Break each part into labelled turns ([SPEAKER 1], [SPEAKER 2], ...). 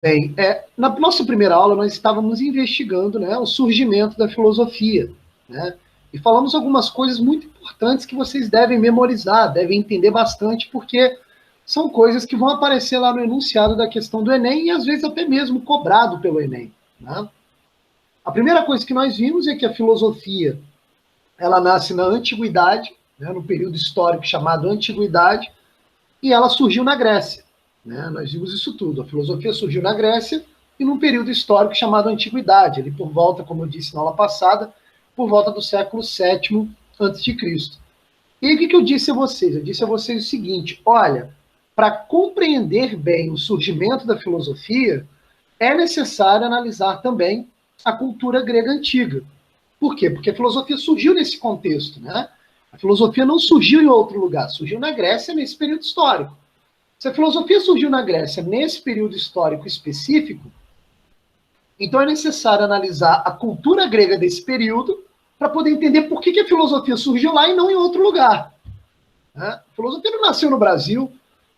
[SPEAKER 1] Bem, na nossa primeira aula nós estávamos investigando, né, o surgimento da filosofia, né, e falamos algumas coisas muito importantes que vocês devem memorizar, devem entender bastante, porque são coisas que vão aparecer lá no enunciado da questão do Enem e às vezes até mesmo cobrado pelo Enem, né? A primeira coisa que nós vimos é que a filosofia ela nasce na antiguidade, né, no período histórico chamado antiguidade, e ela surgiu na Grécia. Né? Nós vimos isso tudo. A filosofia surgiu na Grécia e num período histórico chamado Antiguidade, ali por volta, como eu disse na aula passada, por volta do século VII a.C. E aí, o que eu disse a vocês? Eu disse a vocês o seguinte: olha, para compreender bem o surgimento da filosofia, é necessário analisar também a cultura grega antiga. Por quê? Porque a filosofia surgiu nesse contexto, né? A filosofia não surgiu em outro lugar, surgiu na Grécia nesse período histórico. Se a filosofia surgiu na Grécia nesse período histórico específico, então é necessário analisar a cultura grega desse período para poder entender por que a filosofia surgiu lá e não em outro lugar. A filosofia não nasceu no Brasil,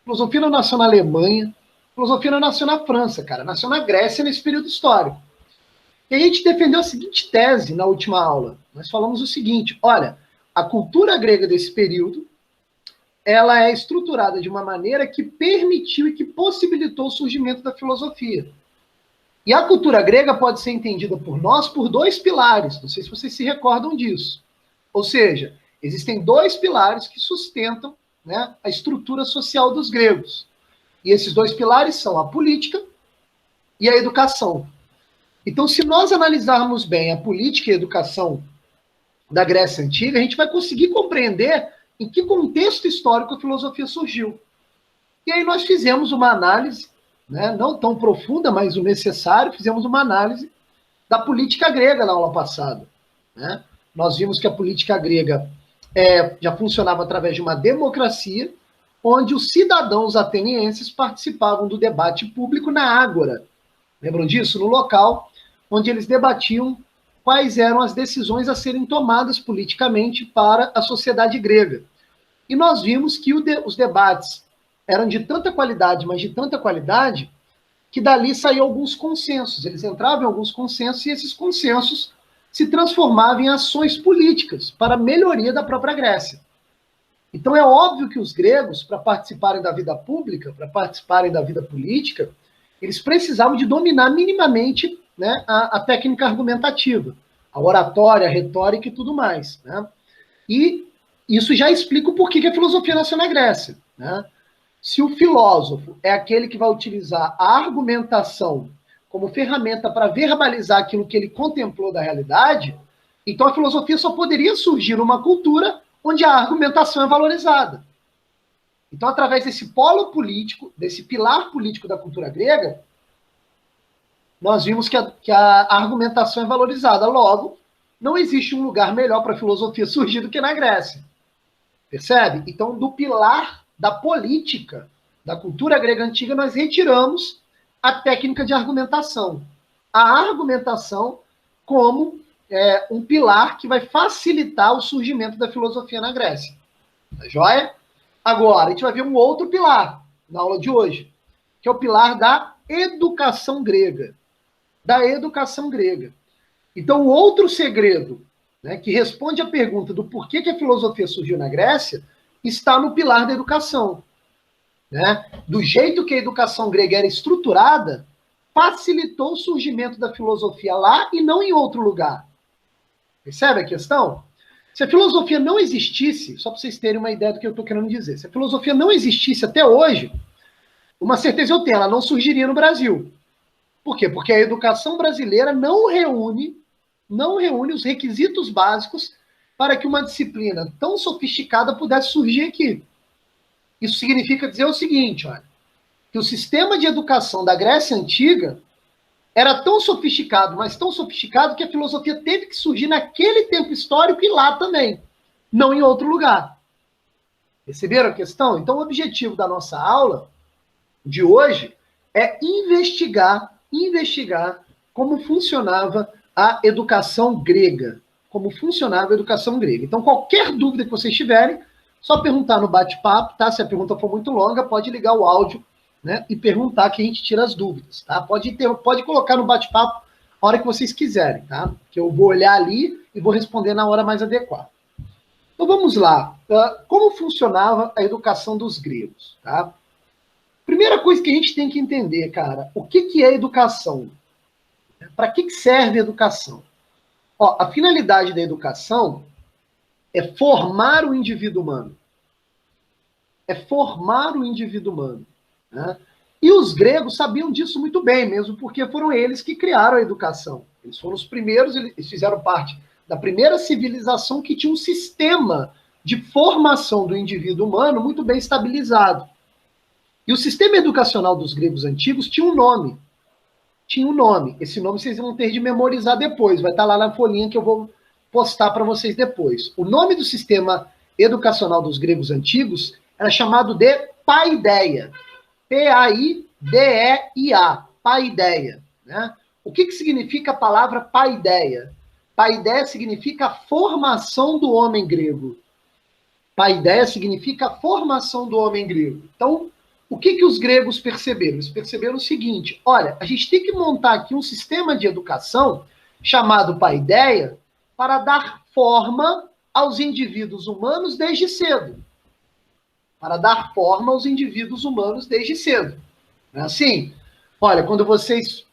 [SPEAKER 1] a filosofia não nasceu na Alemanha, a filosofia não nasceu na França, cara, nasceu na Grécia nesse período histórico. E a gente defendeu a seguinte tese na última aula. Nós falamos o seguinte: olha, a cultura grega desse período ela é estruturada de uma maneira que permitiu e que possibilitou o surgimento da filosofia. E a cultura grega pode ser entendida por nós por dois pilares, não sei se vocês se recordam disso. Ou seja, existem dois pilares que sustentam, né, a estrutura social dos gregos. E esses dois pilares são a política e a educação. Então, se nós analisarmos bem a política e a educação da Grécia Antiga, a gente vai conseguir compreender em que contexto histórico a filosofia surgiu. E aí nós fizemos uma análise, né, não tão profunda, mas o necessário, fizemos uma análise da política grega na aula passada. Né? Nós vimos que a política grega já funcionava através de uma democracia, onde os cidadãos atenienses participavam do debate público na ágora. Lembram disso? No local onde eles debatiam quais eram as decisões a serem tomadas politicamente para a sociedade grega. E nós vimos que os debates eram de tanta qualidade, mas de tanta qualidade, que dali saíam alguns consensos. Eles entravam em alguns consensos e esses consensos se transformavam em ações políticas para a melhoria da própria Grécia. Então é óbvio que os gregos, para participarem da vida pública, para participarem da vida política, eles precisavam de dominar minimamente, né, a técnica argumentativa, a oratória, a retórica e tudo mais. Né? E isso já explica o porquê que a filosofia nasceu na Grécia. Né? Se o filósofo é aquele que vai utilizar a argumentação como ferramenta para verbalizar aquilo que ele contemplou da realidade, então a filosofia só poderia surgir numa cultura onde a argumentação é valorizada. Então, através desse polo político, desse pilar político da cultura grega, nós vimos que a argumentação é valorizada. Logo, não existe um lugar melhor para a filosofia surgir do que na Grécia. Percebe? Então, do pilar da política da cultura grega antiga, nós retiramos a técnica de argumentação. A argumentação como um pilar que vai facilitar o surgimento da filosofia na Grécia. Tá joia? Agora, a gente vai ver um outro pilar na aula de hoje, que é o pilar da educação grega. Da educação grega. Então, o outro segredo, né, que responde à pergunta do porquê que a filosofia surgiu na Grécia, está no pilar da educação. Né? Do jeito que a educação grega era estruturada, facilitou o surgimento da filosofia lá e não em outro lugar. Percebe a questão? Se a filosofia não existisse, só para vocês terem uma ideia do que eu estou querendo dizer, se a filosofia não existisse até hoje, uma certeza eu tenho, ela não surgiria no Brasil. Por quê? Porque a educação brasileira não reúne os requisitos básicos para que uma disciplina tão sofisticada pudesse surgir aqui. Isso significa dizer o seguinte, olha, que o sistema de educação da Grécia Antiga era tão sofisticado, mas tão sofisticado que a filosofia teve que surgir naquele tempo histórico e lá também, não em outro lugar. Perceberam a questão? Então, o objetivo da nossa aula de hoje é investigar como funcionava a educação grega. Como funcionava a educação grega. Então, qualquer dúvida que vocês tiverem, só perguntar no bate-papo, tá? Se a pergunta for muito longa, pode ligar o áudio né, e perguntar que a gente tira as dúvidas, tá? Pode colocar no bate-papo a hora que vocês quiserem, tá? Que eu vou olhar ali e vou responder na hora mais adequada. Então vamos lá. Como funcionava a educação dos gregos, tá? Primeira coisa que a gente tem que entender, cara, o que é educação? Para que serve a educação? Ó, a finalidade da educação é formar o indivíduo humano. É formar o indivíduo humano. Né? E os gregos sabiam disso muito bem, mesmo porque foram eles que criaram a educação. Eles foram os primeiros, eles fizeram parte da primeira civilização que tinha um sistema de formação do indivíduo humano muito bem estabilizado. E o sistema educacional dos gregos antigos tinha um nome. Tinha um nome. Esse nome vocês vão ter de memorizar depois. Vai estar lá na folhinha que eu vou postar para vocês depois. O nome do sistema educacional dos gregos antigos era chamado de paideia. P-A-I-D-E-I-A. Paideia. Né? O que significa a palavra paideia? Paideia significa a formação do homem grego. Paideia significa a formação do homem grego. Então, o que os gregos perceberam? Eles perceberam o seguinte: olha, a gente tem que montar aqui um sistema de educação chamado paideia para dar forma aos indivíduos humanos desde cedo. Para dar forma aos indivíduos humanos desde cedo. Não é assim? Olha, quando vocês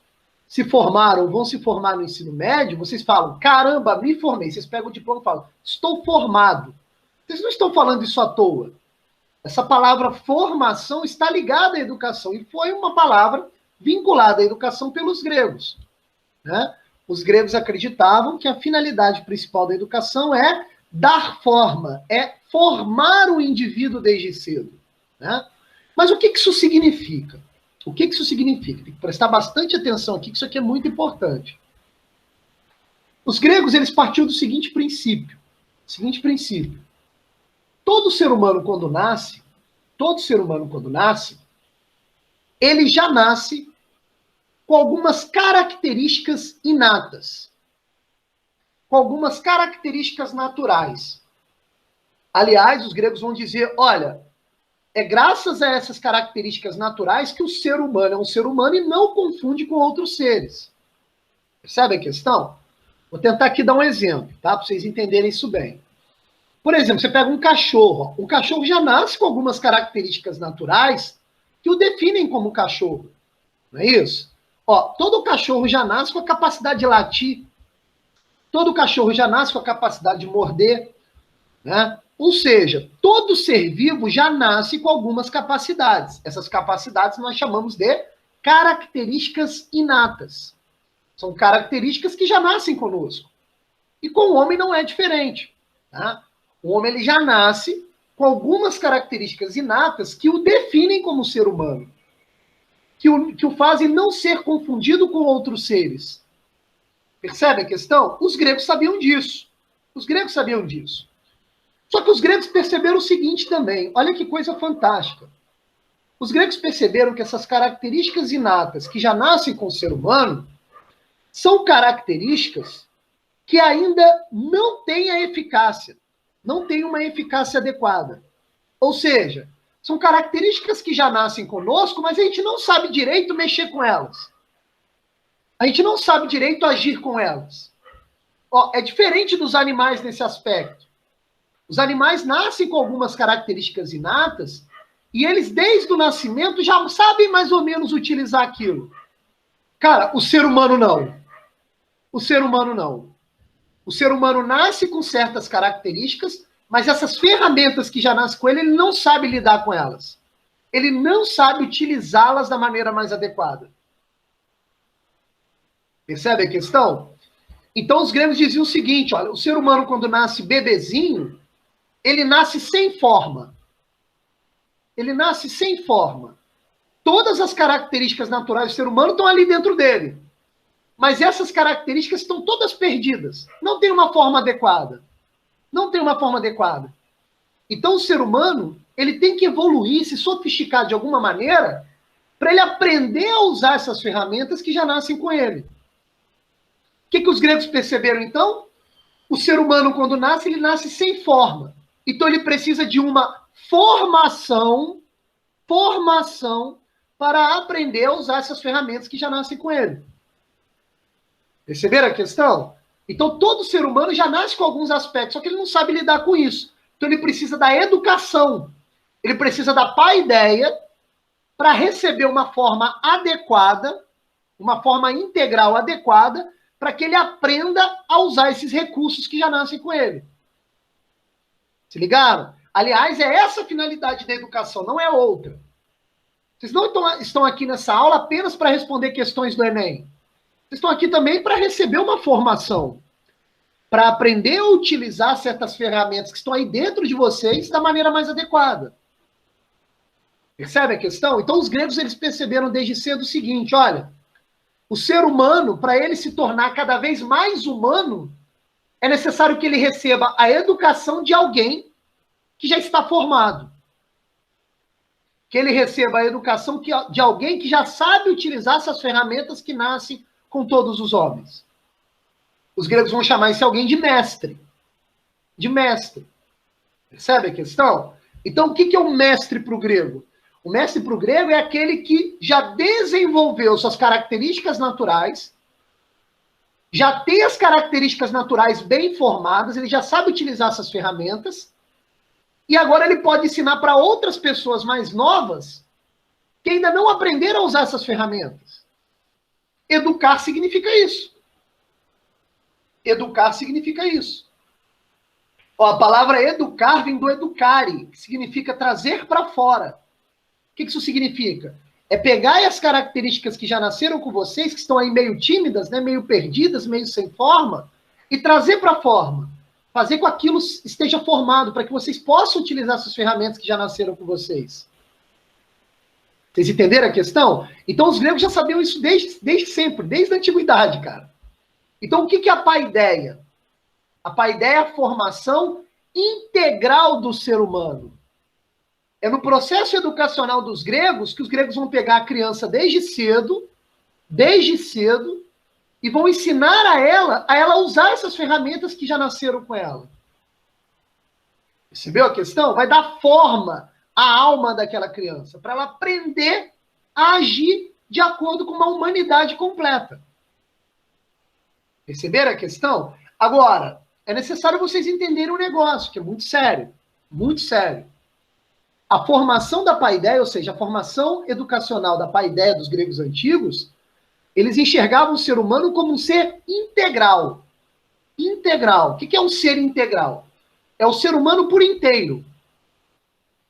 [SPEAKER 1] se formaram, vão se formar no ensino médio, vocês falam, caramba, me formei. Vocês pegam o diploma e falam, estou formado. Vocês não estão falando isso à toa. Essa palavra formação está ligada à educação e foi uma palavra vinculada à educação pelos gregos. Né? Os gregos acreditavam que a finalidade principal da educação é dar forma, é formar o indivíduo desde cedo. Né? Mas o que isso significa? O que isso significa? Tem que prestar bastante atenção aqui, que isso aqui é muito importante. Os gregos, eles partiam do seguinte princípio. Todo ser humano, quando nasce, ele já nasce com algumas características inatas, com algumas características naturais. Aliás, os gregos vão dizer, olha, é graças a essas características naturais que o ser humano é um ser humano e não confunde com outros seres. Percebe a questão? Vou tentar aqui dar um exemplo, tá? Para vocês entenderem isso bem. Por exemplo, você pega um cachorro. O cachorro já nasce com algumas características naturais que o definem como cachorro. Não é isso? Ó, todo cachorro já nasce com a capacidade de latir. Todo cachorro já nasce com a capacidade de morder. Né? Ou seja, todo ser vivo já nasce com algumas capacidades. Essas capacidades nós chamamos de características inatas. São características que já nascem conosco. E com o homem não é diferente. Tá? O homem ele já nasce com algumas características inatas que o definem como ser humano. Que o fazem não ser confundido com outros seres. Percebe a questão? Os gregos sabiam disso. Só que os gregos perceberam o seguinte também. Olha que coisa fantástica. Os gregos perceberam que essas características inatas que já nascem com o ser humano são características que ainda não têm a eficácia. Não têm uma eficácia adequada. Ou seja, são características que já nascem conosco, mas a gente não sabe direito mexer com elas. A gente não sabe direito agir com elas. Ó, é diferente dos animais nesse aspecto. Os animais nascem com algumas características inatas e eles, desde o nascimento, já sabem mais ou menos utilizar aquilo. Cara, o ser humano não. O ser humano nasce com certas características, mas essas ferramentas que já nascem com ele não sabe lidar com elas. Ele não sabe utilizá-las da maneira mais adequada. Percebe a questão? Então os gregos diziam o seguinte, olha, o ser humano quando nasce bebezinho, ele nasce sem forma. Todas as características naturais do ser humano estão ali dentro dele. Mas essas características estão todas perdidas. Não tem uma forma adequada. Então o ser humano, ele tem que evoluir, se sofisticar de alguma maneira, para ele aprender a usar essas ferramentas que já nascem com ele. O que os gregos perceberam, então? O ser humano, quando nasce, ele nasce sem forma. Então ele precisa de uma formação para aprender a usar essas ferramentas que já nascem com ele. Perceberam a questão? Então, todo ser humano já nasce com alguns aspectos, só que ele não sabe lidar com isso. Então, ele precisa da educação. Ele precisa da paideia para receber uma forma adequada, uma forma integral adequada, para que ele aprenda a usar esses recursos que já nascem com ele. Se ligaram? Aliás, é essa a finalidade da educação, não é outra. Vocês não estão aqui nessa aula apenas para responder questões do Enem. Vocês estão aqui também para receber uma formação, para aprender a utilizar certas ferramentas que estão aí dentro de vocês da maneira mais adequada. Percebe a questão? Então, os gregos eles perceberam desde cedo o seguinte, olha, o ser humano, para ele se tornar cada vez mais humano, é necessário que ele receba a educação de alguém que já está formado. Que ele receba a educação de alguém que já sabe utilizar essas ferramentas que nascem com todos os homens. Os gregos vão chamar esse alguém de mestre. De mestre. Percebe a questão? Então, o que é um mestre para o grego? O mestre para o grego é aquele que já desenvolveu suas características naturais, já tem as características naturais bem formadas, ele já sabe utilizar essas ferramentas, e agora ele pode ensinar para outras pessoas mais novas que ainda não aprenderam a usar essas ferramentas. Educar significa isso. Educar significa isso. Ó, a palavra educar vem do educare, que significa trazer para fora. O que isso significa? É pegar as características que já nasceram com vocês, que estão aí meio tímidas, né, meio perdidas, meio sem forma, e trazer para a forma. Fazer com que aquilo esteja formado, para que vocês possam utilizar essas ferramentas que já nasceram com vocês. Vocês entenderam a questão? Então, os gregos já sabiam isso desde sempre, desde a antiguidade, cara. Então, o que é a paideia? A paideia é a formação integral do ser humano. É no processo educacional dos gregos que os gregos vão pegar a criança desde cedo, e vão ensinar a ela usar essas ferramentas que já nasceram com ela. Percebeu a questão? Vai dar forma à alma daquela criança, para ela aprender a agir de acordo com uma humanidade completa. Perceberam a questão? Agora, é necessário vocês entenderem um negócio, que é muito sério. Muito sério. A formação da paideia, ou seja, a formação educacional da paideia dos gregos antigos, eles enxergavam o ser humano como um ser integral. Integral. O que é um ser integral? É o ser humano por inteiro.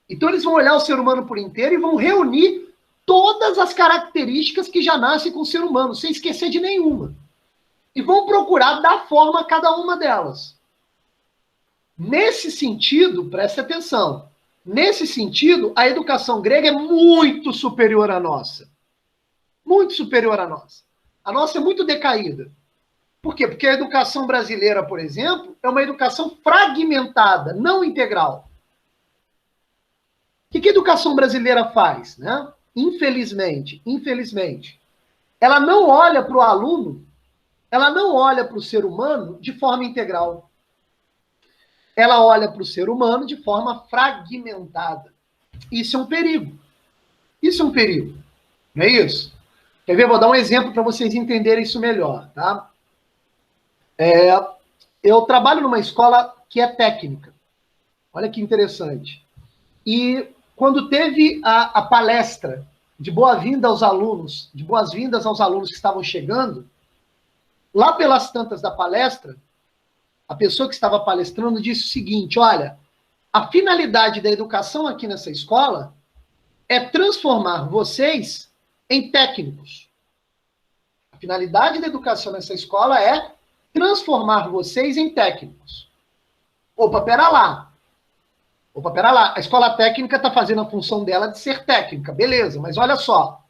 [SPEAKER 1] Então eles vão olhar o ser humano por inteiro e vão reunir todas as características que já nascem com o ser humano, sem esquecer de nenhuma. E vão procurar dar forma a cada uma delas. Nesse sentido, preste atenção, nesse sentido, a educação grega é muito superior à nossa. Muito superior à nossa. A nossa é muito decaída. Por quê? Porque a educação brasileira, por exemplo, é uma educação fragmentada, não integral. O que a educação brasileira faz, né? Infelizmente, ela não olha para o aluno, ela não olha para o ser humano de forma integral. Ela olha para o ser humano de forma fragmentada. Isso é um perigo. Isso é um perigo. Não é isso? Quer ver? Vou dar um exemplo para vocês entenderem isso melhor, tá? Eu trabalho numa escola que é técnica. Olha que interessante. E quando teve a palestra de boa-vinda aos alunos, de boas-vindas aos alunos que estavam chegando, lá pelas tantas da palestra, a pessoa que estava palestrando disse o seguinte, olha, a finalidade da educação aqui nessa escola é transformar vocês em técnicos. A finalidade da educação nessa escola é transformar vocês em técnicos. Opa, pera lá. A escola técnica está fazendo a função dela de ser técnica, beleza, mas olha só.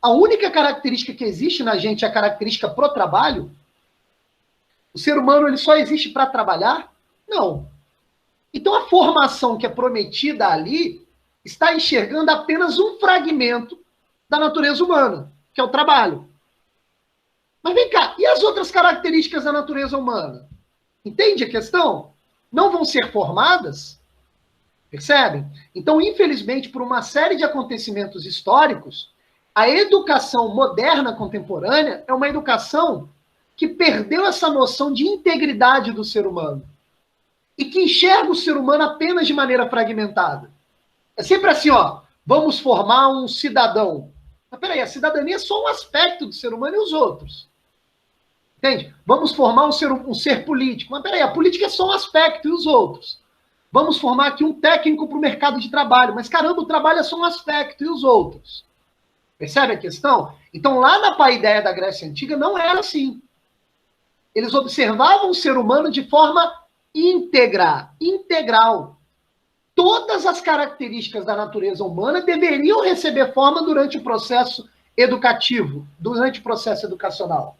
[SPEAKER 1] A única característica que existe na gente é a característica pro trabalho? O ser humano ele só existe para trabalhar? Não. Então a formação que é prometida ali está enxergando apenas um fragmento da natureza humana, que é o trabalho. Mas vem cá, e as outras características da natureza humana? Entende a questão? Não vão ser formadas? Percebem? Então, infelizmente, por uma série de acontecimentos históricos, a educação moderna contemporânea é uma educação que perdeu essa noção de integridade do ser humano e que enxerga o ser humano apenas de maneira fragmentada. É sempre assim, ó, vamos formar um cidadão. Mas peraí, a cidadania é só um aspecto do ser humano e os outros. Entende? Vamos formar um ser político. Mas peraí, a política é só um aspecto e os outros. Vamos formar aqui um técnico para o mercado de trabalho. Mas caramba, o trabalho é só um aspecto e os outros. Percebe a questão? Então, lá na paideia da Grécia Antiga, não era assim. Eles observavam o ser humano de forma integral. Todas as características da natureza humana deveriam receber forma durante o processo educativo, durante o processo educacional.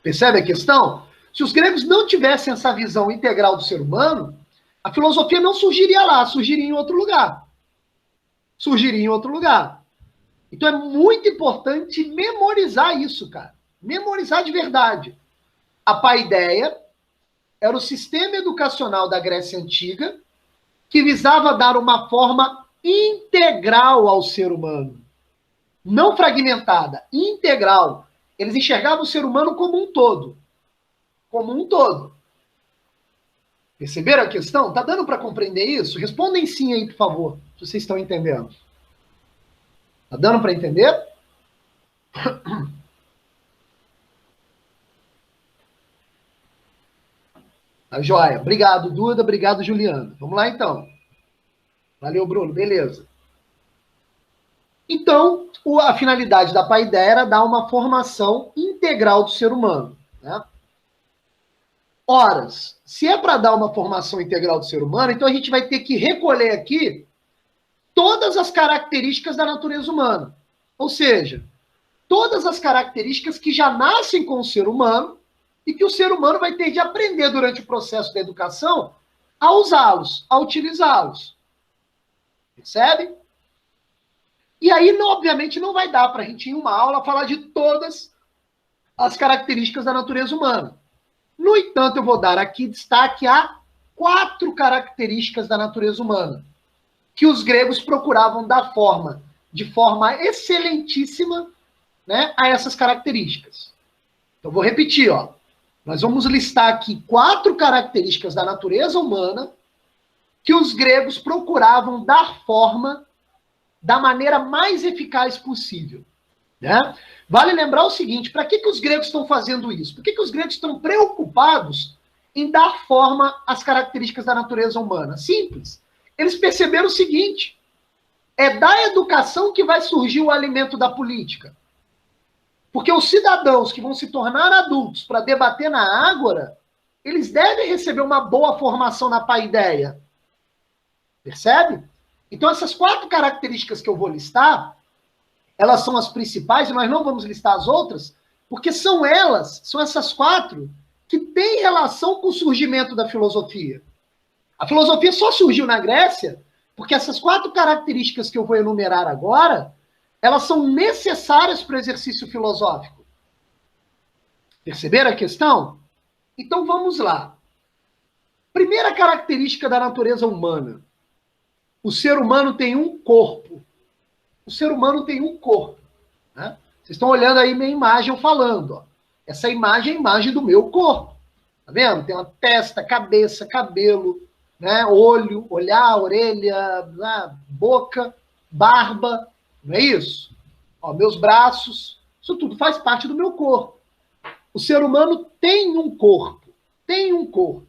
[SPEAKER 1] Percebe a questão? Se os gregos não tivessem essa visão integral do ser humano, a filosofia não surgiria lá, surgiria em outro lugar. Surgiria em outro lugar. Então é muito importante memorizar isso, cara. Memorizar de verdade. A paideia era o sistema educacional da Grécia Antiga que visava dar uma forma integral ao ser humano. Não fragmentada, integral. Eles enxergavam o ser humano como um todo. Como um todo. Perceberam a questão? Tá dando para compreender isso? Respondem sim aí, por favor, se vocês estão entendendo. Tá dando para entender? Tá joia. Obrigado, Duda. Obrigado, Juliana. Vamos lá, então. Valeu, Bruno. Beleza. Então, a finalidade da paideia era dar uma formação integral do ser humano. Né? Ora, se é para dar uma formação integral do ser humano, então a gente vai ter que recolher aqui todas as características da natureza humana. Ou seja, todas as características que já nascem com o ser humano e que o ser humano vai ter de aprender durante o processo da educação a usá-los, a utilizá-los. Percebe? E aí, obviamente, não vai dar para a gente, em uma aula, falar de todas as características da natureza humana. No entanto, eu vou dar aqui destaque a 4 características da natureza humana que os gregos procuravam dar forma, de forma excelentíssima, né, a essas características. Então, vou repetir, ó. Nós vamos listar aqui 4 características da natureza humana que os gregos procuravam dar forma da maneira mais eficaz possível. Né? Vale lembrar o seguinte, para que os gregos estão fazendo isso? Por que os gregos estão preocupados em dar forma às características da natureza humana? Simples. Eles perceberam o seguinte, é da educação que vai surgir o alimento da política. Porque os cidadãos que vão se tornar adultos para debater na ágora, eles devem receber uma boa formação na paideia. Percebe? Então, essas 4 características que eu vou listar, elas são as principais, e nós não vamos listar as outras, porque são essas 4, que têm relação com o surgimento da filosofia. A filosofia só surgiu na Grécia porque essas 4 características que eu vou enumerar agora, elas são necessárias para o exercício filosófico. Perceberam a questão? Então, vamos lá. Primeira característica da natureza humana. O ser humano tem um corpo. O ser humano tem um corpo. Né? Vocês estão olhando aí minha imagem falando. Ó. Essa imagem é a imagem do meu corpo. Tá vendo? Tem uma testa, cabeça, cabelo, né? Olho, olhar, orelha, boca, barba. Não é isso? Ó, meus braços. Isso tudo faz parte do meu corpo. O ser humano tem um corpo. Tem um corpo.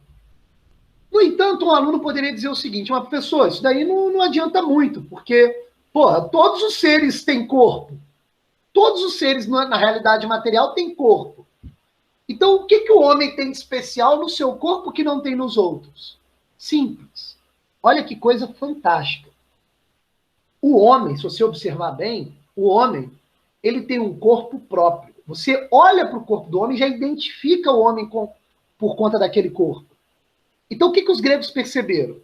[SPEAKER 1] No entanto, um aluno poderia dizer o seguinte, uma pessoa, isso daí não adianta muito, porque, porra, todos os seres têm corpo. Todos os seres, na realidade material, têm corpo. Então, o que o homem tem de especial no seu corpo que não tem nos outros? Simples. Olha que coisa fantástica. O homem, se você observar bem, o homem, ele tem um corpo próprio. Você olha para o corpo do homem e já identifica o homem por conta daquele corpo. Então, o que os gregos perceberam?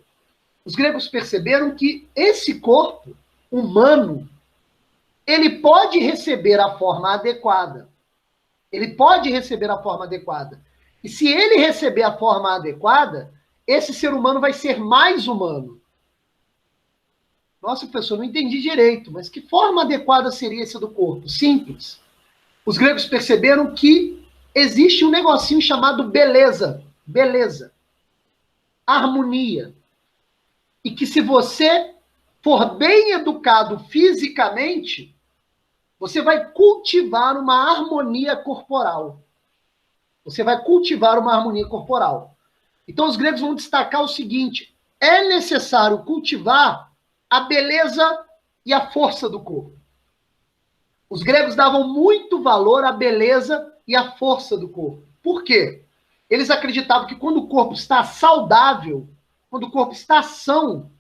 [SPEAKER 1] Os gregos perceberam que esse corpo humano, ele pode receber a forma adequada. Ele pode receber a forma adequada. E se ele receber a forma adequada, esse ser humano vai ser mais humano. Nossa, professor, não entendi direito, mas que forma adequada seria essa do corpo? Simples. Os gregos perceberam que existe um negocinho chamado beleza. Beleza. Harmonia. E que se você for bem educado fisicamente, você vai cultivar uma harmonia corporal. Você vai cultivar uma harmonia corporal. Então os gregos vão destacar o seguinte: é necessário cultivar a beleza e a força do corpo. Os gregos davam muito valor à beleza e à força do corpo. Por quê? Eles acreditavam que quando o corpo está saudável, quando o corpo está são,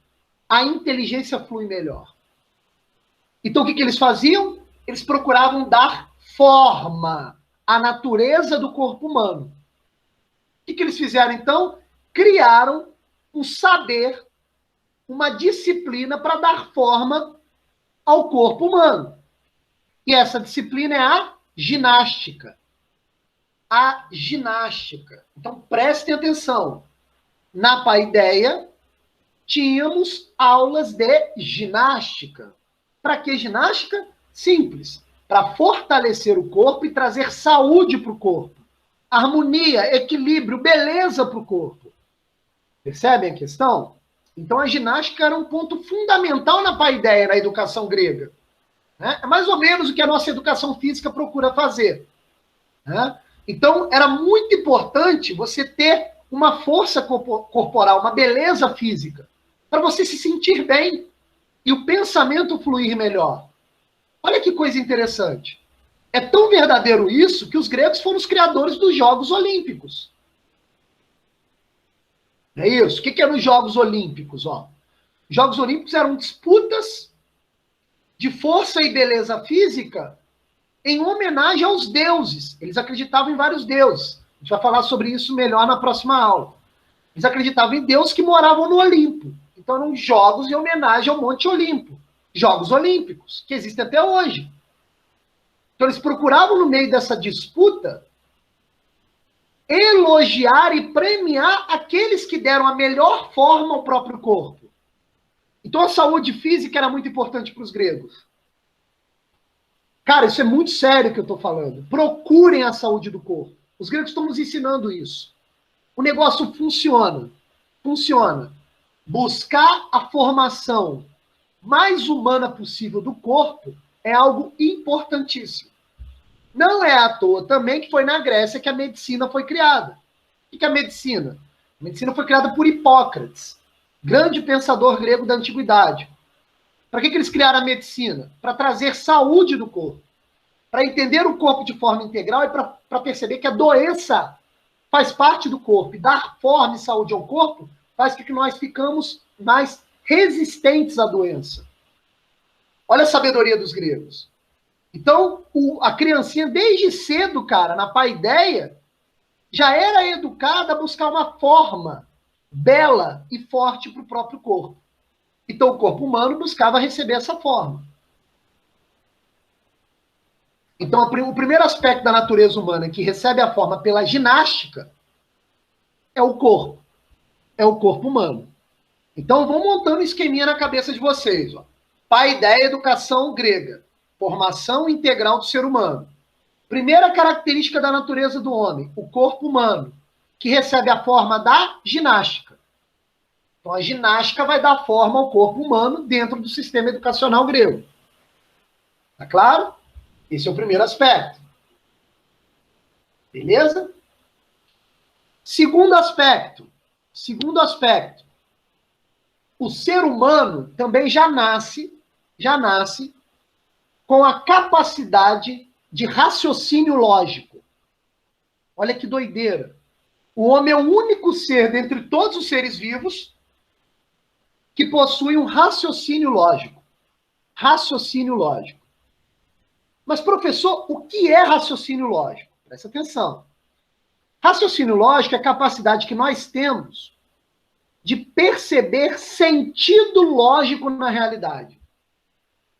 [SPEAKER 1] a inteligência flui melhor. Então o que eles faziam? Eles procuravam dar forma à natureza do corpo humano. O que eles fizeram então? Criaram um saber, uma disciplina para dar forma ao corpo humano. E essa disciplina é a ginástica. A ginástica. Então, prestem atenção. Na Paideia, tínhamos aulas de ginástica. Para que ginástica? Simples. Para fortalecer o corpo e trazer saúde para o corpo. Harmonia, equilíbrio, beleza para o corpo. Percebem a questão? Então, a ginástica era um ponto fundamental na Paideia, na educação grega. É mais ou menos o que a nossa educação física procura fazer. Então, era muito importante você ter uma força corporal, uma beleza física, para você se sentir bem e o pensamento fluir melhor. Olha que coisa interessante. É tão verdadeiro isso que os gregos foram os criadores dos Jogos Olímpicos. É isso. O que eram os Jogos Olímpicos? Os Jogos Olímpicos eram disputas de força e beleza física em homenagem aos deuses. Eles acreditavam em vários deuses. A gente vai falar sobre isso melhor na próxima aula. Eles acreditavam em deuses que moravam no Olimpo. Então eram jogos em homenagem ao Monte Olimpo. Jogos Olímpicos, que existem até hoje. Então eles procuravam, no meio dessa disputa, elogiar e premiar aqueles que deram a melhor forma ao próprio corpo. Então a saúde física era muito importante para os gregos. Cara, isso é muito sério que eu estou falando. Procurem a saúde do corpo. Os gregos estão nos ensinando isso. O negócio funciona. Funciona. Buscar a formação mais humana possível do corpo é algo importantíssimo. Não é à toa também que foi na Grécia que a medicina foi criada. O que é a medicina? A medicina foi criada por Hipócrates, grande pensador grego da antiguidade. Para que eles criaram a medicina? Para trazer saúde do corpo. Para entender o corpo de forma integral e para perceber que a doença faz parte do corpo. E dar forma e saúde ao corpo faz com que nós ficamos mais resistentes à doença. Olha a sabedoria dos gregos. Então, a criancinha, desde cedo, cara, na paideia, já era educada a buscar uma forma bela e forte para o próprio corpo. Então, o corpo humano buscava receber essa forma. Então, o primeiro aspecto da natureza humana que recebe a forma pela ginástica é o corpo. É o corpo humano. Então, vão montando um esqueminha na cabeça de vocês. Paideia, educação grega. Formação integral do ser humano. Primeira característica da natureza do homem, o corpo humano, que recebe a forma da ginástica. Então, a ginástica vai dar forma ao corpo humano dentro do sistema educacional grego. Tá claro? Esse é o primeiro aspecto. Beleza? Segundo aspecto. O ser humano também já nasce com a capacidade de raciocínio lógico. Olha que doideira. O homem é o único ser dentre todos os seres vivos que possui um raciocínio lógico. Raciocínio lógico. Mas, professor, o que é raciocínio lógico? Presta atenção. Raciocínio lógico é a capacidade que nós temos de perceber sentido lógico na realidade.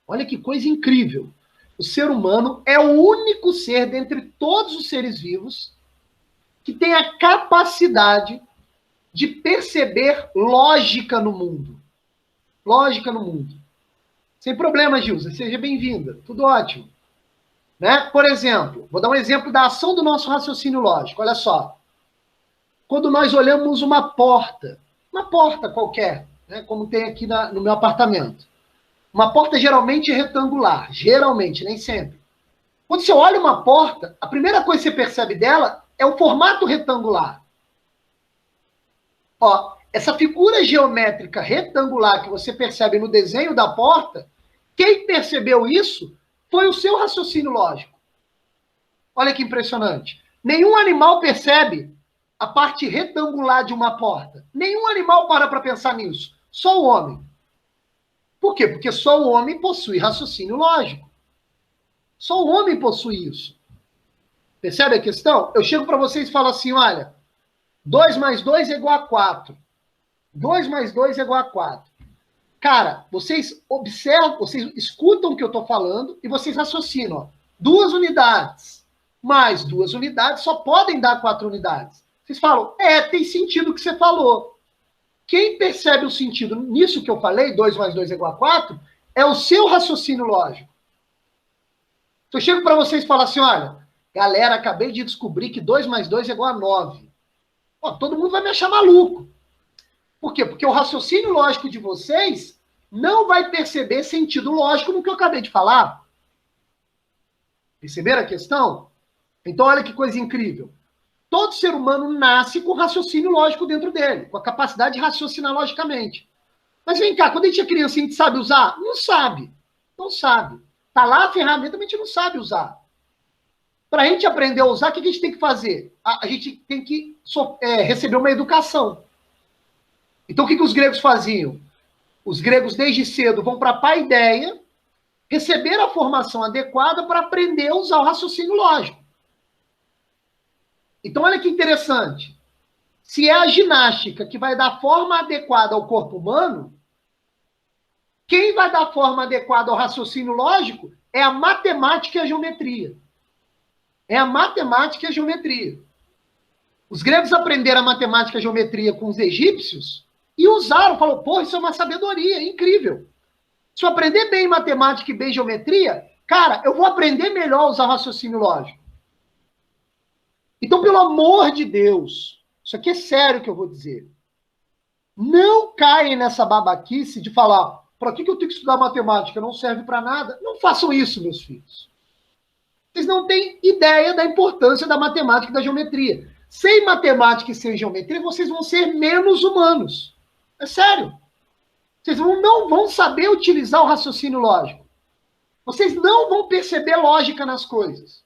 [SPEAKER 1] Olha que coisa incrível. O ser humano é o único ser dentre todos os seres vivos que tem a capacidade de perceber lógica no mundo. Lógica no mundo. Sem problema, Gilza, seja bem-vinda. Tudo ótimo. Né? Por exemplo, vou dar um exemplo da ação do nosso raciocínio lógico. Olha só. Quando nós olhamos uma porta qualquer, né, como tem aqui no meu apartamento. Uma porta geralmente retangular. Geralmente, nem sempre. Quando você olha uma porta, a primeira coisa que você percebe dela é o formato retangular. Ó, essa figura geométrica retangular que você percebe no desenho da porta, quem percebeu isso foi o seu raciocínio lógico. Olha que impressionante. Nenhum animal percebe a parte retangular de uma porta. Nenhum animal para pensar nisso. Só o homem. Por quê? Porque só o homem possui raciocínio lógico. Só o homem possui isso. Percebe a questão? Eu chego para vocês e falo assim, olha, 2 mais 2 é igual a 4. 2 mais 2 é igual a 4. Cara, vocês observam, vocês escutam o que eu estou falando e vocês raciocinam. Ó, 2 unidades mais 2 unidades só podem dar 4 unidades. Vocês falam, tem sentido o que você falou. Quem percebe o sentido nisso que eu falei, 2 mais 2 é igual a 4, é o seu raciocínio lógico. Então, eu chego para vocês e falo assim, olha, galera, acabei de descobrir que 2 mais 2 é igual a 9. Ó, todo mundo vai me achar maluco. Por quê? Porque o raciocínio lógico de vocês não vai perceber sentido lógico no que eu acabei de falar. Perceberam a questão? Então, olha que coisa incrível. Todo ser humano nasce com raciocínio lógico dentro dele, com a capacidade de raciocinar logicamente. Mas vem cá, quando a gente é criança, a gente sabe usar? Não sabe. Não sabe. Tá lá a ferramenta, mas a gente não sabe usar. Para a gente aprender a usar, o que a gente tem que fazer? A gente tem que receber uma educação. Então, o que os gregos faziam? Os gregos, desde cedo, vão para a paideia, receber a formação adequada para aprender a usar o raciocínio lógico. Então, olha que interessante. Se é a ginástica que vai dar forma adequada ao corpo humano, quem vai dar forma adequada ao raciocínio lógico é a matemática e a geometria. É a matemática e a geometria. Os gregos aprenderam a matemática e a geometria com os egípcios e usaram, falou, pô, isso é uma sabedoria, incrível. Se eu aprender bem matemática e bem geometria, cara, eu vou aprender melhor a usar raciocínio lógico. Então, pelo amor de Deus, isso aqui é sério que eu vou dizer. Não caem nessa babaquice de falar, para que eu tenho que estudar matemática? Não serve para nada. Não façam isso, meus filhos. Vocês não têm ideia da importância da matemática e da geometria. Sem matemática e sem geometria, vocês vão ser menos humanos. É sério. Vocês não vão saber utilizar o raciocínio lógico. Vocês não vão perceber lógica nas coisas.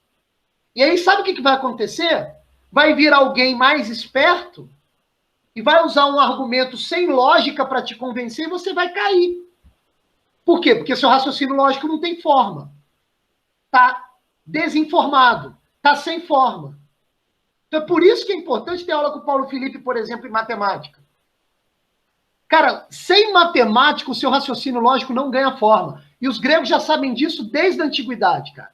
[SPEAKER 1] E aí, sabe o que vai acontecer? Vai vir alguém mais esperto e vai usar um argumento sem lógica para te convencer e você vai cair. Por quê? Porque seu raciocínio lógico não tem forma. Está desinformado. Está sem forma. Então é por isso que é importante ter aula com o Paulo Felipe, por exemplo, em matemática. Cara, sem matemática, o seu raciocínio lógico não ganha forma. E os gregos já sabem disso desde a antiguidade, cara.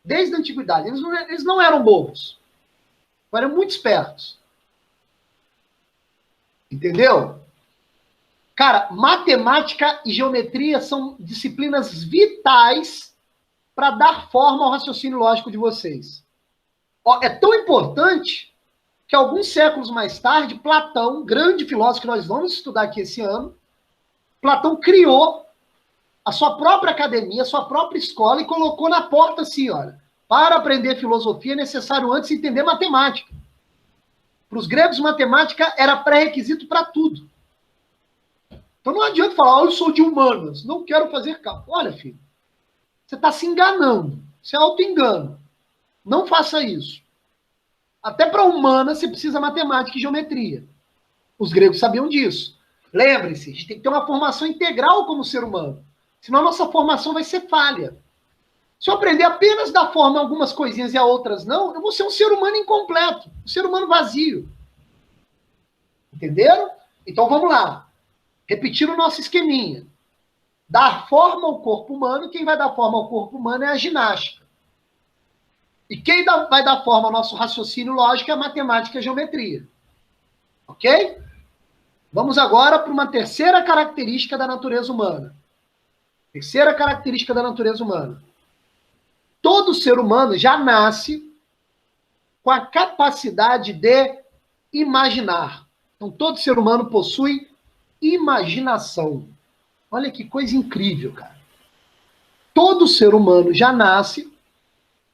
[SPEAKER 1] Desde a antiguidade. Eles não eram bobos. Eram muito espertos. Entendeu? Cara, matemática e geometria são disciplinas vitais para dar forma ao raciocínio lógico de vocês. Ó, é tão importante que alguns séculos mais tarde, Platão, grande filósofo que nós vamos estudar aqui esse ano, Platão criou a sua própria academia, a sua própria escola e colocou na porta assim, olha, para aprender filosofia é necessário antes entender matemática. Para os gregos, matemática era pré-requisito para tudo. Então não adianta falar, eu sou de humanas, não quero fazer cálculo. Olha, filho, você está se enganando, isso é auto-engano. Não faça isso. Até para humanas você precisa matemática e geometria. Os gregos sabiam disso. Lembre-se, a gente tem que ter uma formação integral como ser humano. Senão a nossa formação vai ser falha. Se eu aprender apenas da forma algumas coisinhas e a outras não, eu vou ser um ser humano incompleto, um ser humano vazio. Entenderam? Então vamos lá. Repetir o nosso esqueminha. Dar forma ao corpo humano, quem vai dar forma ao corpo humano é a ginástica. E quem vai dar forma ao nosso raciocínio lógico é a matemática e a geometria. Ok? Vamos agora para uma terceira característica da natureza humana. Terceira característica da natureza humana. Todo ser humano já nasce com a capacidade de imaginar. Então, todo ser humano possui imaginação. Olha que coisa incrível, cara. Todo ser humano já nasce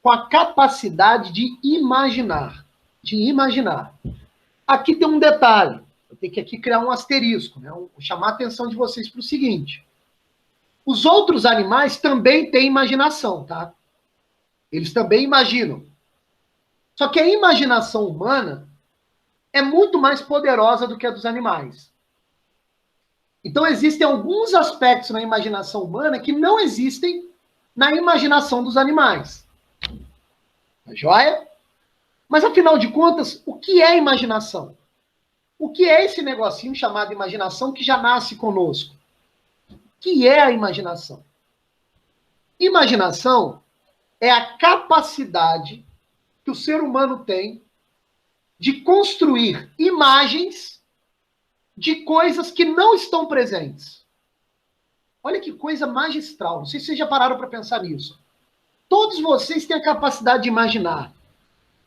[SPEAKER 1] com a capacidade de imaginar. De imaginar. Aqui tem um detalhe. Eu tenho que aqui criar um asterisco, né? Chamar a atenção de vocês para o seguinte. Os outros animais também têm imaginação, tá? Eles também imaginam. Só que a imaginação humana é muito mais poderosa do que a dos animais. Então, existem alguns aspectos na imaginação humana que não existem na imaginação dos animais. Tá joia? Mas, afinal de contas, o que é imaginação? O que é esse negocinho chamado imaginação que já nasce conosco? O que é a imaginação? Imaginação é a capacidade que o ser humano tem de construir imagens de coisas que não estão presentes. Olha que coisa magistral. Não sei se vocês já pararam para pensar nisso. Todos vocês têm a capacidade de imaginar.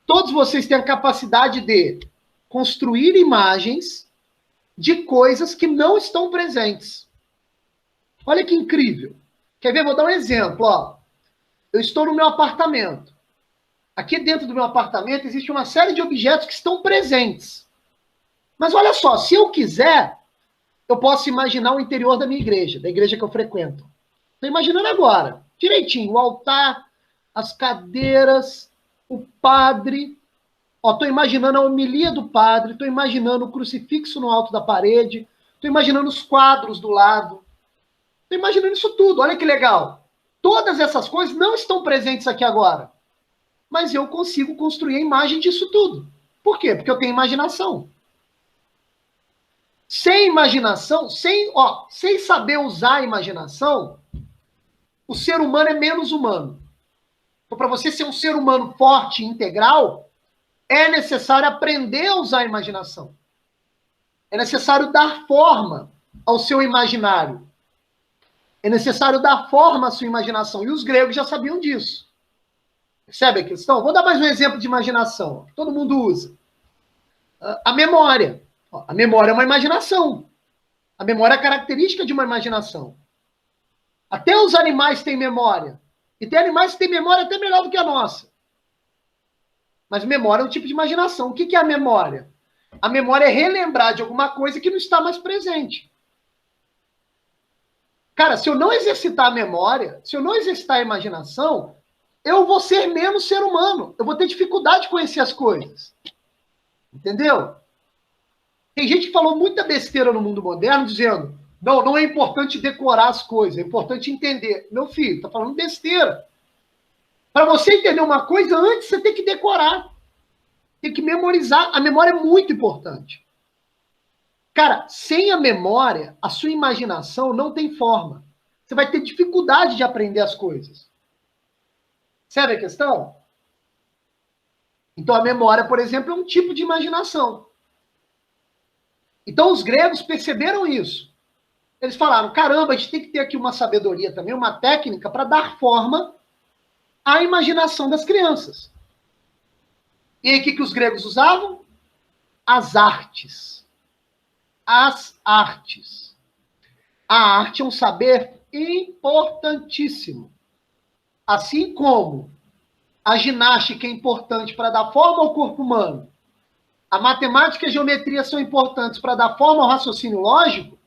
[SPEAKER 1] Todos vocês têm a capacidade de construir imagens de coisas que não estão presentes. Olha que incrível. Quer ver? Vou dar um exemplo. Ó. Eu estou no meu apartamento. Aqui dentro do meu apartamento existe uma série de objetos que estão presentes. Mas olha só, se eu quiser, eu posso imaginar o interior da minha igreja, da igreja que eu frequento. Estou imaginando agora, direitinho, o altar, as cadeiras, o padre. Estou imaginando a homilia do padre, estou imaginando o crucifixo no alto da parede, estou imaginando os quadros do lado. Estou imaginando isso tudo, olha que legal. Todas essas coisas não estão presentes aqui agora. Mas eu consigo construir a imagem disso tudo. Por quê? Porque eu tenho imaginação. Sem imaginação, sem saber usar a imaginação, o ser humano é menos humano. Então, para você ser um ser humano forte e integral, é necessário aprender a usar a imaginação. É necessário dar forma ao seu imaginário. É necessário dar forma à sua imaginação. E os gregos já sabiam disso. Percebe a questão? Vou dar mais um exemplo de imaginação, que todo mundo usa. A memória. A memória é uma imaginação. A memória é característica de uma imaginação. Até os animais têm memória. E tem animais que têm memória até melhor do que a nossa. Mas memória é um tipo de imaginação. O que é a memória? A memória é relembrar de alguma coisa que não está mais presente. Cara, se eu não exercitar a memória, se eu não exercitar a imaginação, eu vou ser menos ser humano. Eu vou ter dificuldade de conhecer as coisas. Entendeu? Tem gente que falou muita besteira no mundo moderno, dizendo, não é importante decorar as coisas, é importante entender. Meu filho, tá falando besteira. Para você entender uma coisa, antes você tem que decorar. Tem que memorizar. A memória é muito importante. Cara, sem a memória, a sua imaginação não tem forma. Você vai ter dificuldade de aprender as coisas. Sabe a questão? Então, a memória, por exemplo, é um tipo de imaginação. Então, os gregos perceberam isso. Eles falaram, caramba, a gente tem que ter aqui uma sabedoria também, uma técnica para dar forma à imaginação das crianças. E aí, o que os gregos usavam? As artes. As artes. A arte é um saber importantíssimo. Assim como a ginástica é importante para dar forma ao corpo humano, a matemática e a geometria são importantes para dar forma ao raciocínio lógico,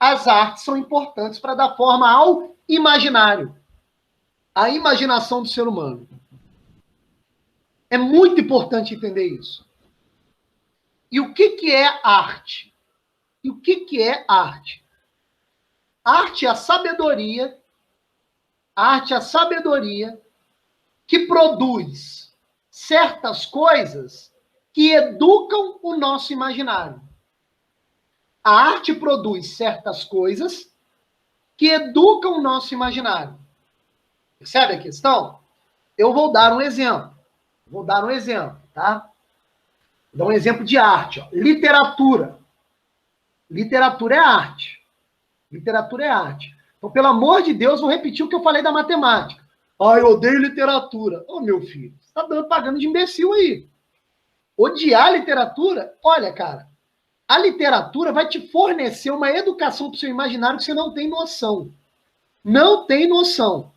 [SPEAKER 1] as artes são importantes para dar forma ao imaginário, à imaginação do ser humano. É muito importante entender isso. E o que é arte? E o que é arte? Arte é a sabedoria que produz certas coisas que educam o nosso imaginário. A arte produz certas coisas que educam o nosso imaginário. Percebe a questão? Eu vou dar um exemplo. Tá? Vou dar um exemplo de arte. Ó. Literatura. Literatura é arte. Literatura é arte. Então, pelo amor de Deus, vou repetir o que eu falei da matemática. Ah, eu odeio literatura. Ô, meu filho, você está pagando de imbecil aí. Odiar a literatura? Olha, cara, a literatura vai te fornecer uma educação para o seu imaginário que você não tem noção. Não tem noção.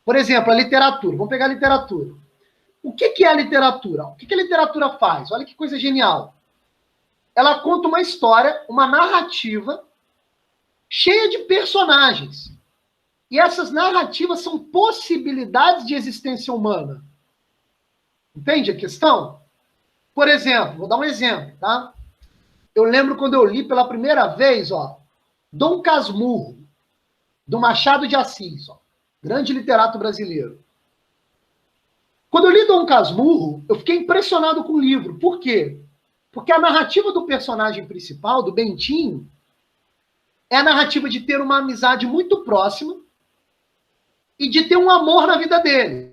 [SPEAKER 1] Por exemplo, a literatura. Vamos pegar a literatura. O que é a literatura? O que a literatura faz? Olha que coisa genial. Ela conta uma história, uma narrativa cheia de personagens. E essas narrativas são possibilidades de existência humana. Entende a questão? Por exemplo, vou dar um exemplo, tá? Eu lembro quando eu li pela primeira vez, ó, Dom Casmurro, do Machado de Assis, ó, grande literato brasileiro. Quando eu li Dom Casmurro, eu fiquei impressionado com o livro. Por quê? Porque a narrativa do personagem principal, do Bentinho, é a narrativa de ter uma amizade muito próxima e de ter um amor na vida dele.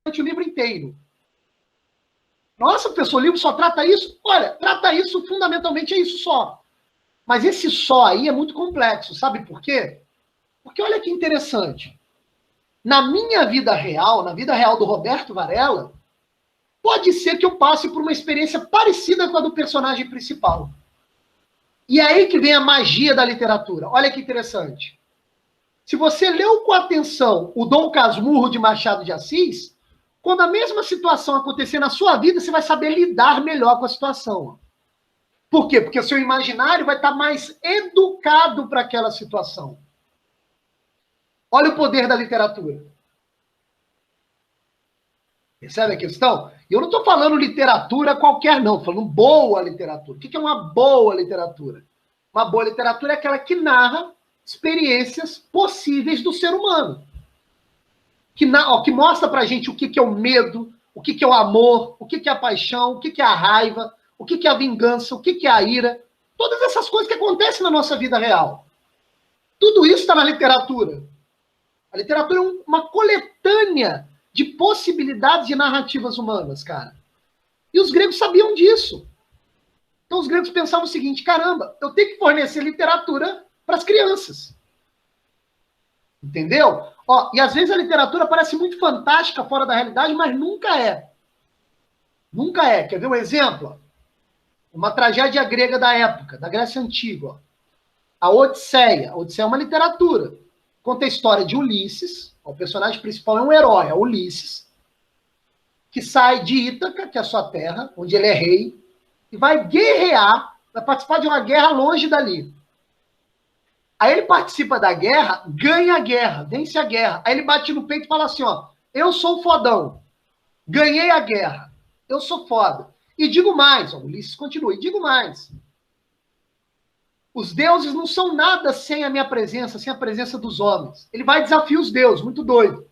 [SPEAKER 1] O livro inteiro. Nossa, professor, o livro só trata isso? Olha, trata isso, fundamentalmente é isso só. Mas esse só aí é muito complexo, sabe por quê? Porque olha que interessante. Na minha vida real, na vida real do Roberto Varela, pode ser que eu passe por uma experiência parecida com a do personagem principal. E é aí que vem a magia da literatura. Olha que interessante. Se você leu com atenção o Dom Casmurro de Machado de Assis, quando a mesma situação acontecer na sua vida, você vai saber lidar melhor com a situação. Por quê? Porque o seu imaginário vai estar mais educado para aquela situação. Olha o poder da literatura. Percebe a questão? E eu não estou falando literatura qualquer, não. Estou falando boa literatura. O que é uma boa literatura? Uma boa literatura é aquela que narra experiências possíveis do ser humano. Que mostra pra gente o que é o medo, o que é o amor, o que é a paixão, o que é a raiva, o que é a vingança, o que é a ira. Todas essas coisas que acontecem na nossa vida real. Tudo isso está na literatura. A literatura é uma coletânea de possibilidades de narrativas humanas, cara. E os gregos sabiam disso. Então os gregos pensavam o seguinte, caramba, eu tenho que fornecer literatura para as crianças. Entendeu? Ó, e às vezes a literatura parece muito fantástica fora da realidade, mas nunca é. Nunca é. Quer ver um exemplo? Uma tragédia grega da época, da Grécia Antiga. Ó. A Odisseia. A Odisseia é uma literatura. Conta a história de Ulisses. Ó, o personagem principal é um herói, é Ulisses, que sai de Ítaca, que é a sua terra, onde ele é rei, e vai guerrear, vai participar de uma guerra longe dali. Aí ele participa da guerra, ganha a guerra, vence a guerra. Aí ele bate no peito e fala assim, ó, eu sou fodão, ganhei a guerra, eu sou foda. E digo mais, ó, Ulisses continua, e digo mais. Os deuses não são nada sem a minha presença, sem a presença dos homens. Ele vai desafiar os deuses, muito doido.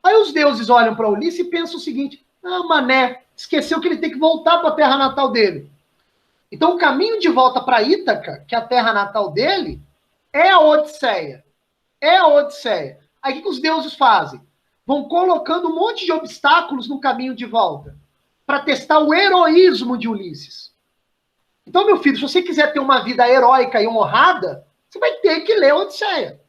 [SPEAKER 1] Aí os deuses olham para Ulisses e pensam o seguinte, ah, mané, esqueceu que ele tem que voltar para a terra natal dele. Então o caminho de volta para Ítaca, que é a terra natal dele, é a Odisseia. É a Odisseia. Aí o que os deuses fazem? Vão colocando um monte de obstáculos no caminho de volta para testar o heroísmo de Ulisses. Então, meu filho, se você quiser ter uma vida heróica e honrada, você vai ter que ler a Odisseia.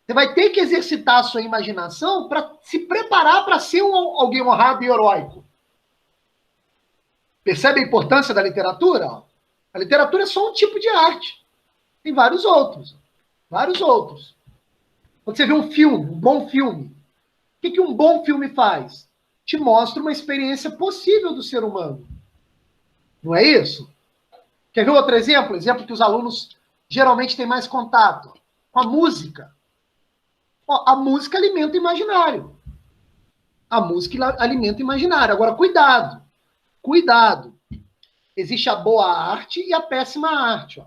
[SPEAKER 1] Você vai ter que exercitar a sua imaginação para se preparar para ser alguém honrado e heróico. Percebe a importância da literatura? A literatura é só um tipo de arte. Tem vários outros. Vários outros. Quando você vê um filme, um bom filme, o que um bom filme faz? Te mostra uma experiência possível do ser humano. Não é isso? Quer ver outro exemplo? Exemplo que os alunos geralmente têm mais contato. Com a música. Ó, a música alimenta o imaginário. A música alimenta o imaginário. Agora, cuidado. Cuidado. Existe a boa arte e a péssima arte. Ó.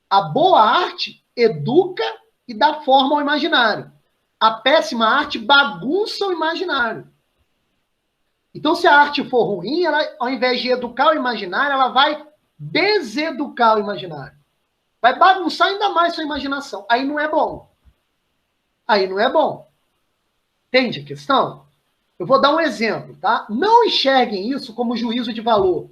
[SPEAKER 1] A boa arte educa e dá forma ao imaginário. A péssima arte bagunça o imaginário. Então, se a arte for ruim, ela, ao invés de educar o imaginário, ela vai deseducar o imaginário. Vai bagunçar ainda mais sua imaginação. Aí não é bom. Aí não é bom. Entende a questão? Eu vou dar um exemplo, tá? Não enxerguem isso como juízo de valor.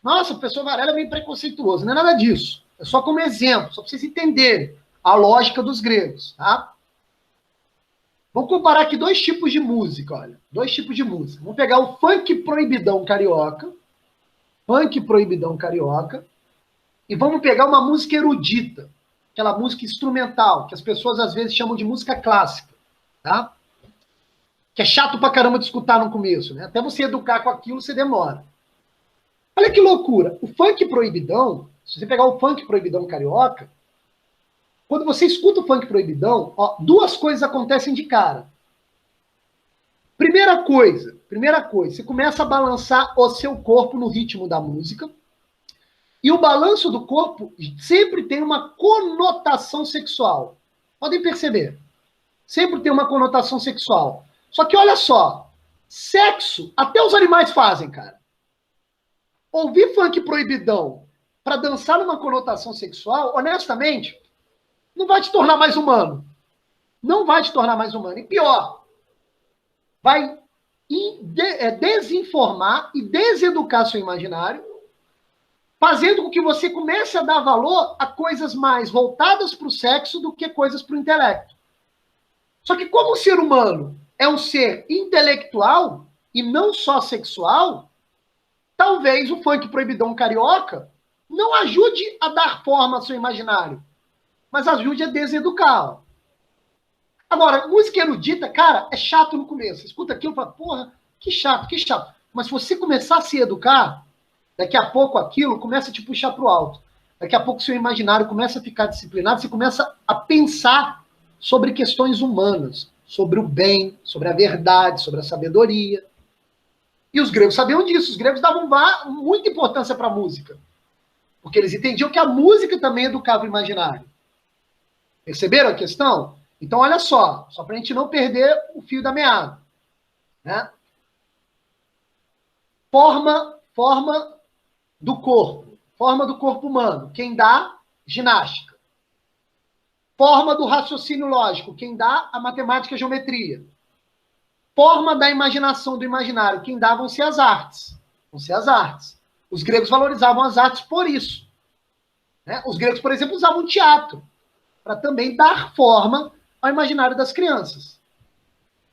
[SPEAKER 1] Nossa, o professor Varela é bem preconceituoso. Não é nada disso. É só como exemplo, só para vocês entenderem a lógica dos gregos, tá? Vamos comparar aqui dois tipos de música, olha. Dois tipos de música. Vamos pegar o funk proibidão carioca. Funk proibidão carioca. E vamos pegar uma música erudita. Aquela música instrumental, que as pessoas às vezes chamam de música clássica, tá? Que é chato pra caramba de escutar no começo, né? Até você educar com aquilo, você demora. Olha que loucura. O funk proibidão, se você pegar o funk proibidão carioca, quando você escuta o funk proibidão, ó, duas coisas acontecem de cara. Primeira coisa, você começa a balançar o seu corpo no ritmo da música, e o balanço do corpo sempre tem uma conotação sexual. Podem perceber. Sempre tem uma conotação sexual. Só que olha só, sexo, até os animais fazem, cara. Ouvir funk proibidão para dançar numa conotação sexual, honestamente, não vai te tornar mais humano. Não vai te tornar mais humano. E pior, vai desinformar e deseducar seu imaginário, fazendo com que você comece a dar valor a coisas mais voltadas para o sexo do que coisas para o intelecto. Só que como o ser humano é um ser intelectual e não só sexual, talvez o funk proibidão carioca não ajude a dar forma ao seu imaginário, mas ajude a deseducá-lo. Agora, música erudita, cara, é chato no começo. Você escuta aquilo e fala, porra, que chato, que chato. Mas se você começar a se educar, daqui a pouco aquilo começa a te puxar para o alto. Daqui a pouco seu imaginário começa a ficar disciplinado, você começa a pensar sobre questões humanas, sobre o bem, sobre a verdade, sobre a sabedoria. E os gregos sabiam disso. Os gregos davam muita importância para a música. Porque eles entendiam que a música também educava o imaginário. Perceberam a questão? Então, olha só para a gente não perder o fio da meada. Né? Forma do corpo humano. Quem dá? Ginástica. Forma do raciocínio lógico. Quem dá? A matemática e a geometria. Forma da imaginação, do imaginário. Quem dá vão ser as artes. Vão ser as artes. Os gregos valorizavam as artes por isso. Né? Os gregos, por exemplo, usavam teatro para também dar forma ao imaginário das crianças.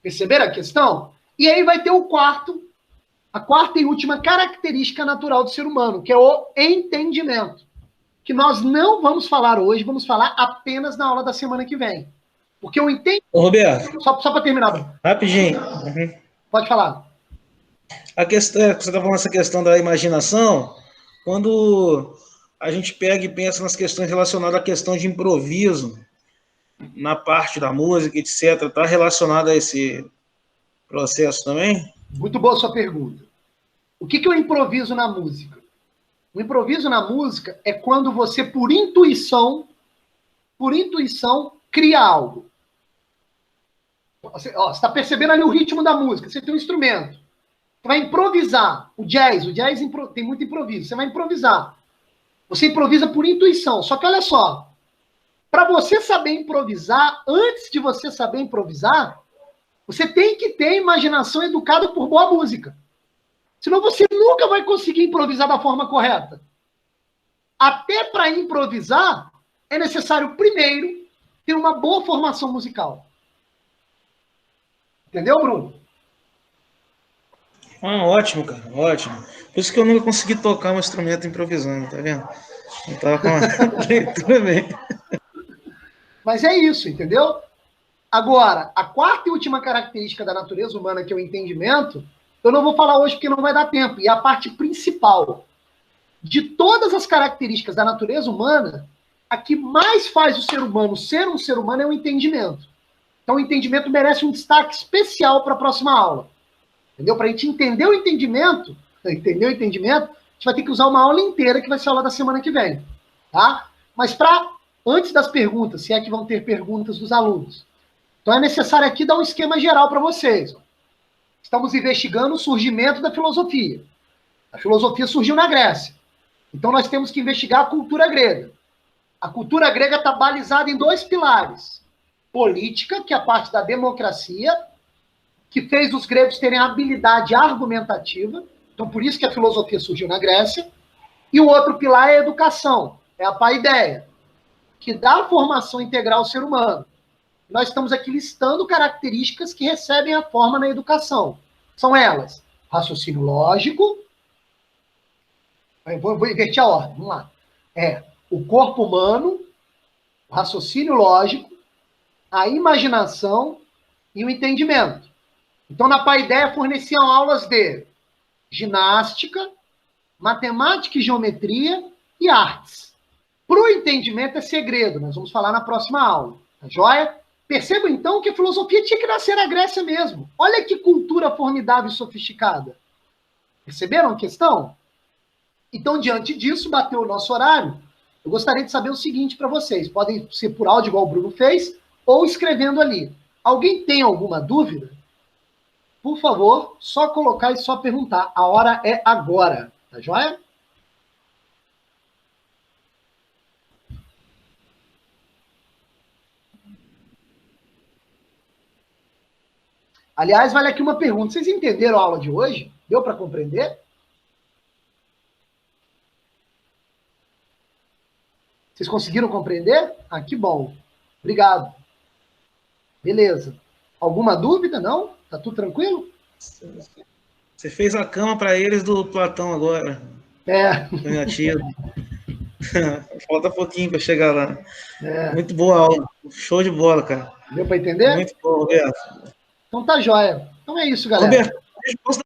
[SPEAKER 1] Perceberam a questão? E aí vai ter a quarta e última característica natural do ser humano, que é o entendimento. Que nós não vamos falar hoje, vamos falar apenas na aula da semana que vem. Porque eu entendo...
[SPEAKER 2] Ô, Roberto.
[SPEAKER 1] Só para terminar, Bruno.
[SPEAKER 2] Rapidinho. Uhum.
[SPEAKER 1] Pode falar.
[SPEAKER 2] A questão, você está falando essa questão da imaginação, quando a gente pega e pensa nas questões relacionadas à questão de improviso, na parte da música, etc., está relacionado a esse processo também?
[SPEAKER 1] Muito boa a sua pergunta. O que é o improviso na música? O improviso na música é quando você, por intuição, cria algo. Você está percebendo ali o ritmo da música, você tem um instrumento. Você vai improvisar. O jazz tem muito improviso. Você vai improvisar. Você improvisa por intuição. Só que olha só, para você saber improvisar, antes de você saber improvisar, você tem que ter imaginação educada por boa música. Senão você nunca vai conseguir improvisar da forma correta. Até para improvisar, é necessário, primeiro, ter uma boa formação musical. Entendeu, Bruno?
[SPEAKER 2] Ótimo, cara, ótimo. Por isso que eu nunca consegui tocar um instrumento improvisando, tá vendo? Não tava com a leitura bem.
[SPEAKER 1] Mas é isso, entendeu? Agora, a quarta e última característica da natureza humana, que é o entendimento, eu não vou falar hoje porque não vai dar tempo. E a parte principal de todas as características da natureza humana, a que mais faz o ser humano ser um ser humano é o entendimento. Então, o entendimento merece um destaque especial para a próxima aula. Entendeu? Para a gente entender o entendimento, a gente vai ter que usar uma aula inteira, que vai ser a aula da semana que vem. Tá? Mas antes das perguntas, se é que vão ter perguntas dos alunos, então é necessário aqui dar um esquema geral para vocês. Estamos investigando o surgimento da filosofia. A filosofia surgiu na Grécia. Então nós temos que investigar a cultura grega. A cultura grega está balizada em 2 pilares. Política, que é a parte da democracia, que fez os gregos terem habilidade argumentativa. Então por isso que a filosofia surgiu na Grécia. E o outro pilar é a educação, é a paideia, que dá a formação integral ao ser humano. Nós estamos aqui listando características que recebem a forma na educação. São elas: raciocínio lógico. Eu vou inverter a ordem, vamos lá. O corpo humano, o raciocínio lógico, a imaginação e o entendimento. Então, na paideia, forneciam aulas de ginástica, matemática e geometria e artes. Para o entendimento é segredo, nós vamos falar na próxima aula. Tá joia? Percebam, então, que a filosofia tinha que nascer na Grécia mesmo. Olha que cultura formidável e sofisticada. Perceberam a questão? Então, diante disso, bateu o nosso horário. Eu gostaria de saber o seguinte para vocês. Podem ser por áudio, igual o Bruno fez, ou escrevendo ali. Alguém tem alguma dúvida? Por favor, só colocar e só perguntar. A hora é agora. Tá joia? Aliás, vale aqui uma pergunta. Vocês entenderam a aula de hoje? Deu para compreender? Vocês conseguiram compreender? Ah, que bom. Obrigado. Beleza. Alguma dúvida? Não? Tá tudo tranquilo?
[SPEAKER 2] Você fez a cama para eles do Platão agora. Negativo. Falta pouquinho para chegar lá. Muito boa aula. Show de bola, cara.
[SPEAKER 1] Deu para entender?
[SPEAKER 2] Muito bom, Roberto.
[SPEAKER 1] Então tá jóia. Então é isso, galera.
[SPEAKER 2] Roberto,